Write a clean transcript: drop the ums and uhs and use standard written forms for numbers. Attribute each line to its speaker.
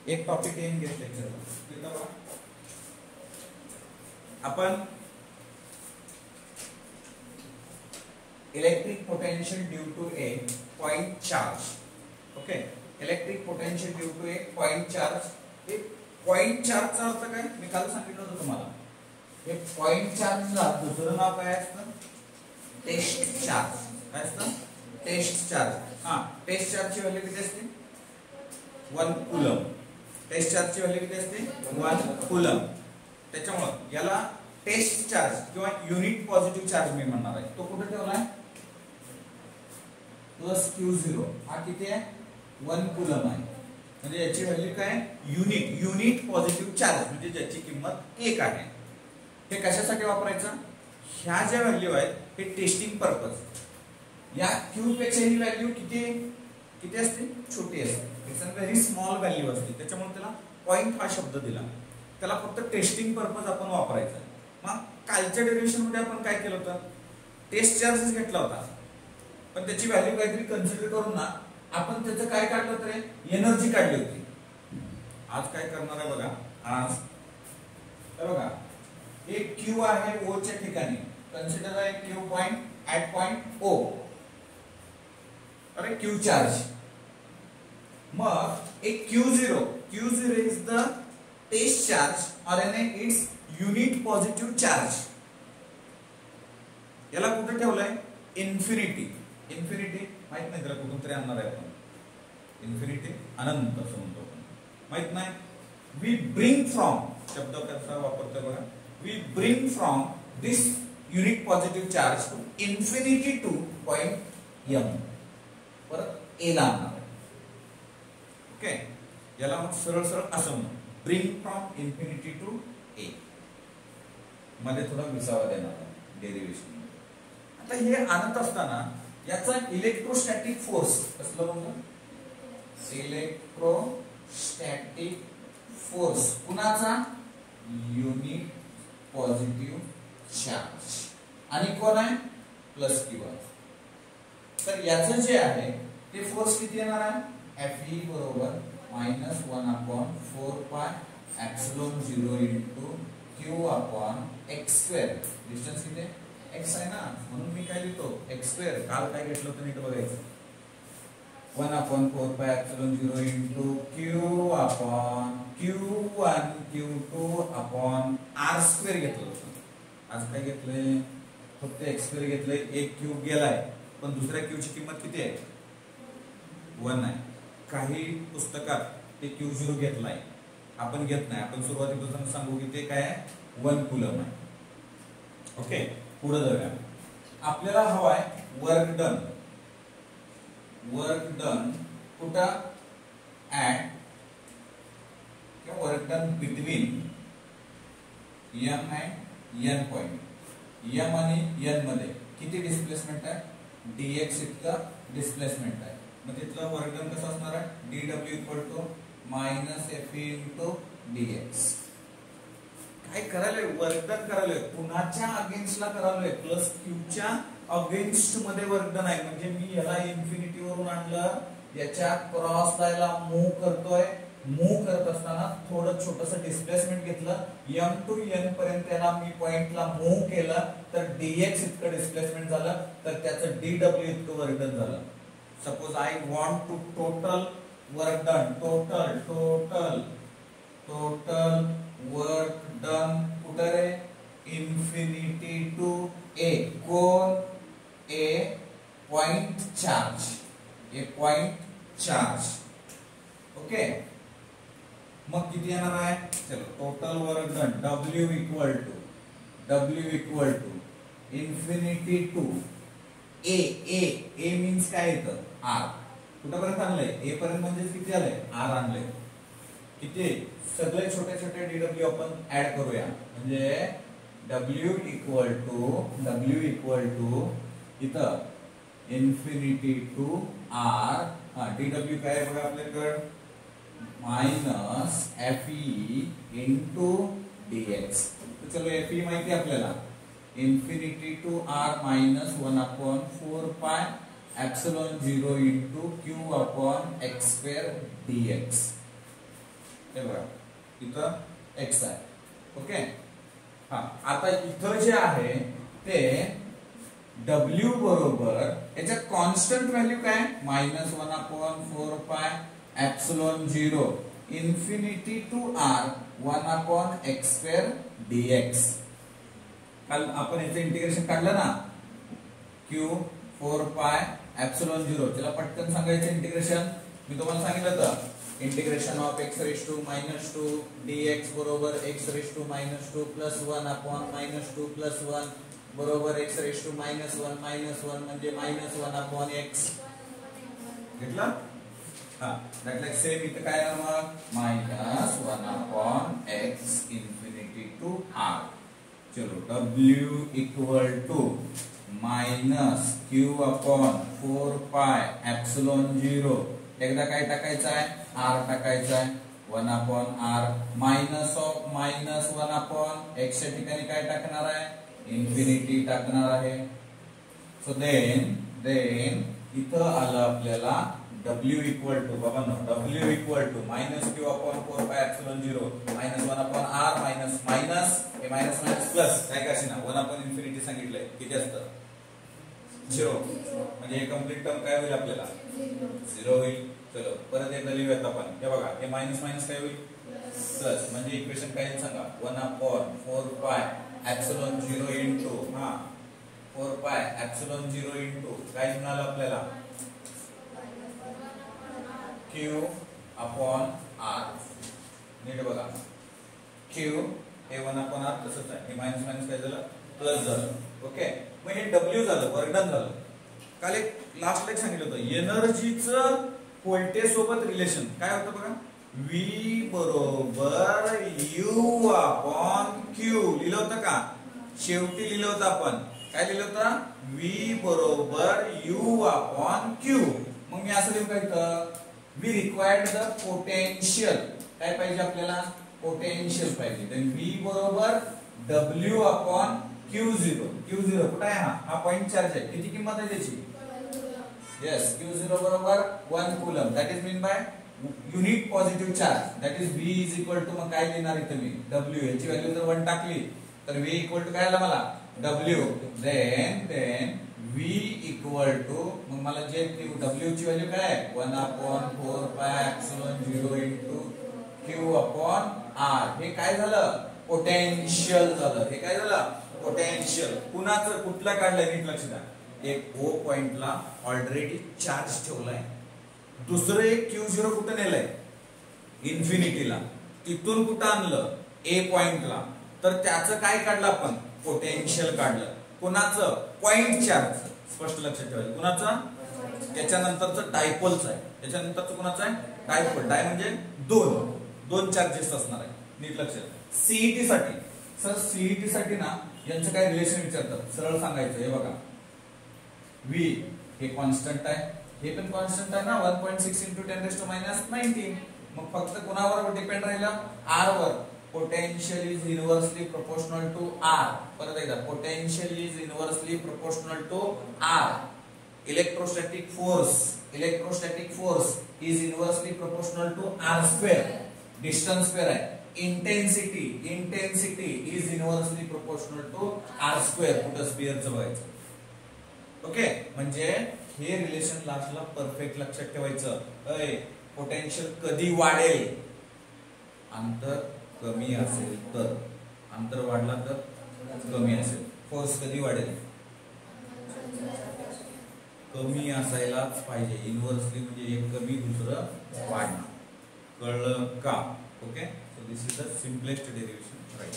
Speaker 1: एक टॉपिक येऊन घेतले लेक्चर आपण electric potential due to a point charge. Okay, electric potential due to a point charge. हे point चार्जचा अर्थ काय मी काल सांगितलं होतं तुम्हाला. हे पॉइंट चार्जला दुसरं नाव काय असतं? Test charge. काय असतं? Test charge. हा, टेस्ट चार्जची व्हॅल्यू किती असते? 1 कूलम. टेस्ट चार्जची व्हॅल्यू किती असते? 1 कूलम. त्याच्यामुळे याला टेस्ट चार्ज किंवा युनिट पॉझिटिव्ह चार्ज मी म्हणणार आहे. तो कुठे ठेवलाय? Plus Q0. हा किती आहे? 1 कूलम आहे. म्हणजे याची व्हॅल्यू काय? युनिट पॉझिटिव्ह चार्ज, म्हणजे ज्याची किंमत 1 आहे. हे कशासाठी वापरायचं? ह्या ज्या व्हॅल्यू आहेत हे टेस्टिंग पर्पज. या Q पेक्षा ही व्हॅल्यू किती असते? छोटी असते. It's a very small value असते. त्याच्यामुळे त्याला पॉइंट हा शब्द दिला. त्याला फक्त टेस्टिंग पर्पज आपण वापरायचा. मग कालच्या डेरिव्हेशन मध्ये आपण काय केलं होतं? टेस्ट चार्जेस घेतला होता, पण त्याची व्हॅल्यू काहीतरी कन्सिडर करून ना आपण त्याचं काय काढलं होतं? एनर्जी काढली होती. आज काय करणार आहे बघा. आज बघा, एक Q आहे O च्या ठिकाणी. कन्सिडर आहे Q point at point O. अरे Q चार्ज. मग एक Q0 is the test charge और इट्स युनिट पॉझिटिव्ह चार्ज. याला कुठे ठेवलंय? इन्फिनिटी. इन्फिनिटी माहित नाही, त्याला कुठून तरी आणणार आहे आपण. इन्फिनिटी अनंत असं म्हणतो आपण. माहित नाही. वी ब्रिंग फ्रॉम शब्द कसा वापरतोय बघा. We bring from this unit positive charge to infinity to point M. परत A ला आणणार. ओके, याला मग सरळ असं म्हणू. Bring from infinity to A. मध्ये थोडा विसावा देणार डेरिव्हेशन. आता हे आणत असताना याचा इलेक्ट्रोस्टॅटिक फोर्स कसलं म्हणतो? इलेक्ट्रोस्टॅटिक फोर्स कुणाचा? Unit positive charge. आणि कोण आहे? Plus Q. तर याचं जे आहे ते फोर्स किती येणार आहे? Fe बरोबर -1/4 pi epsilon 0 into Q upon x². Distance किती? x आहे ना, म्हणून मी काय लिहितो? x². काल काय घेतलं होतं नीट बघायचं. 1/4 pi epsilon 0 into Q upon Q1 Q2 upon r² घेतलं होतं. आज काय घेतलंय? फक्त x² घेतलंय. एक Q गेलाय, पण दुसऱ्या Q ची किंमत किती आहे? 1 आहे. काही पुस्तकात ते Q0 घेतलाय, आपण घेत नाही. आपण सुरुवातीपासून सांगू की ते काय आहे? 1 कूलम आहे. ओके, पुढे जाऊया. आपल्याला हवाय वर्क डन. वर्क डन कुठं? ऍट किंवा work done between M and N point. M आणि N मध्ये किती डिस्प्लेसमेंट आहे? dx इतकं डिस्प्लेसमेंट आहे. मग तिथलं वर्क डन कसं असणार आहे? dw -Fe into dx. काय करायलोय? वर्क डन करायलोय. कुणाच्या अगेन्स्टला करायलोय? प्लस Q च्या अगेन्स्ट मध्ये वर्क डन आहे. म्हणजे मी याला इन्फिनिटी वरून आणलं, याच्या क्रॉसला याला मूव्ह करतोय. मूव्ह करत असताना थोडं छोटस डिस्प्लेसमेंट घेतलं. M टू N पर्यंत याला मी पॉइंटला मूव्ह केलं, तर dx इतकं डिस्प्लेसमेंट झालं, तर त्याचं dw इतकं वर्क डन झालं. Suppose I want to total work done. Total work done कुठे रे? Infinity to A. कोण? A point charge. A point charge. Okay, मग किती येणार आहे? चलो, total work done W equal to infinity to A. A means काय येतं? R. कुठपर्यंत आणलंय? A पर्यंत म्हणजे किती आलंय? R आणलंय. किती? सगळे छोटे छोटे dw आपण ऍड करूया. म्हणजे W इक्वल टू इथं इन्फिनिटी टू R. dw काय आहे बघा आपल्याकडे? -Fe into dx. तर चलो Fe माहिती आपल्याला. Infinity to R -1/4 pi epsilon 0 into Q upon x² dx. हे बघा इथं x आहे. ओके, हा आता इथं जे आहे ते w बरोबर याच्या कॉन्स्टंट व्हॅल्यू काय -1/4 epsilon 0 infinity to r 1/x² dx. काल आपण याचं इंटिग्रेशन काढलं ना, q 4 epsilon 0. त्याला पटकन सांगायचं इंटिग्रेशन. मी तुम्हाला सांगितलं होतं इंटिग्रेशन ऑफ x⁻² dx बरोबर x⁻² + 1/−2 + 1 बरोबर x⁻1 म्हणजे -1/x. घेतला? हा, दॅट लाईक सेम इथं काय आहे मग -1/x infinity to r. चलो w equal to -q/4 epsilon 0. एकदा काय टाकायचं आहे r टाकायचं आहे 1/r -1/x च्या ठिकाणी काय टाकणार आहे इन्फिनिटी टाकणार आहे. सो देन इथं आलं आपल्याला w इक्वल टू बाबांनो w equal to -q/4 epsilon 0 -1/r minus हे मायनस प्लस काय काय ना 1/infinity सांगितलंय किती असतं 0 म्हणजे हे कंप्लीट टर्म काय होईल आपल्याला 0 होईल. चलो परत एकदा लिहूयात आपण. हे बघा हे मायनस काय होईल प्लस म्हणजे इक्वेशन काय येईल सांगा 1/4 epsilon 0 इंटू 4 epsilon 0 इंटू काय मिळालं आपल्याला q/r. नीट बघा q हे 1/r तसंच आहे. हे मायनस काय झालं प्लस झालं. ओके, मग हे w झालं वर्गडन झालं. काल एक लास्ट लेक्चर सांगितलं होतं एनर्जीचं व्होल्टेज सोबत रिलेशन काय होतं बघा v बरोबर u/q लिहिलं होतं का शेवटी लिहिलं होतं आपण काय लिहिलं होतं v बरोबर u/q. मग मी असं लिहू का इथं वी रिक्वायर्ड द पोटेन्शियल काय पाहिजे आपल्याला पोटेन्शियल पाहिजे. देन v बरोबर w/q0. q0 कुठे आहे हा पॉइंट चार्ज आहे. किती किंमत आहे त्याची yes q0 बरोबर 1 coulomb that is mean by unit positive charge that is v is equal to मग काय लिहिणार इथे मी w याची व्हॅल्यू जर 1 टाकली तर v इक्वल टू काय आला मला w. Then v equal to मग मला जे w ची व्हॅल्यू काय आहे 1/4 epsilon 0 इंटू q/r. हे काय झालं पोटेन्शियल झालं. हे काय झालं पोटेन्शियल. कुणाचं कुठला काढलंय नीट लक्ष द्या. एक O पॉइंटला ऑलरेडी चार्ज ठेवलाय. दुसरं एक q0 कुठं नेलंय इन्फिनिटीला. तिथून कुठं आणलं A पॉइंटला. तर त्याचं काय काढलं आपण पोटेन्शियल काढलं. कुणाचं पॉइंट चार्ज. स्पष्ट लक्षात ठेवायचं कुणाचं त्याच्यानंतरचं डायपोलचं आहे. त्याच्यानंतरचं कुणाचं आहे डायपोल. डाय म्हणजे दोन चार्जेस असणार आहे. नीट लक्षात. सीईटी साठी सर सीईटी साठी ना यांचं काय रिलेशन विचारतात सरळ सांगायचं. हे बघा v हे कॉन्स्टंट आहे हे पण कॉन्स्टंट आहे ना 1.6 × 10⁻19. मग फक्त कुणावर डिपेंड राहिलं r वर. Potential is inversely proportional to r. परत एकदा potential is inversely proportional to r. Electrostatic force is inversely proportional to r². Distance square आहे. Intensity is inversely proportional to r². कुठं स्फिअरचं बघायचं. ओके, म्हणजे हे रिलेशन लास्टला परफेक्ट लक्षात ठेवायचं. पोटेन्शियल कधी वाढेल अंतर कमी असेल तर. अंतर वाढला तर कमी असेल. फोर्स कधी वाढेल कमी असायलाच पाहिजे. इनव्हर्सली म्हणजे एक कमी दुसरं वाढणं. कळलं का. Okay, so this is the simplest derivation right.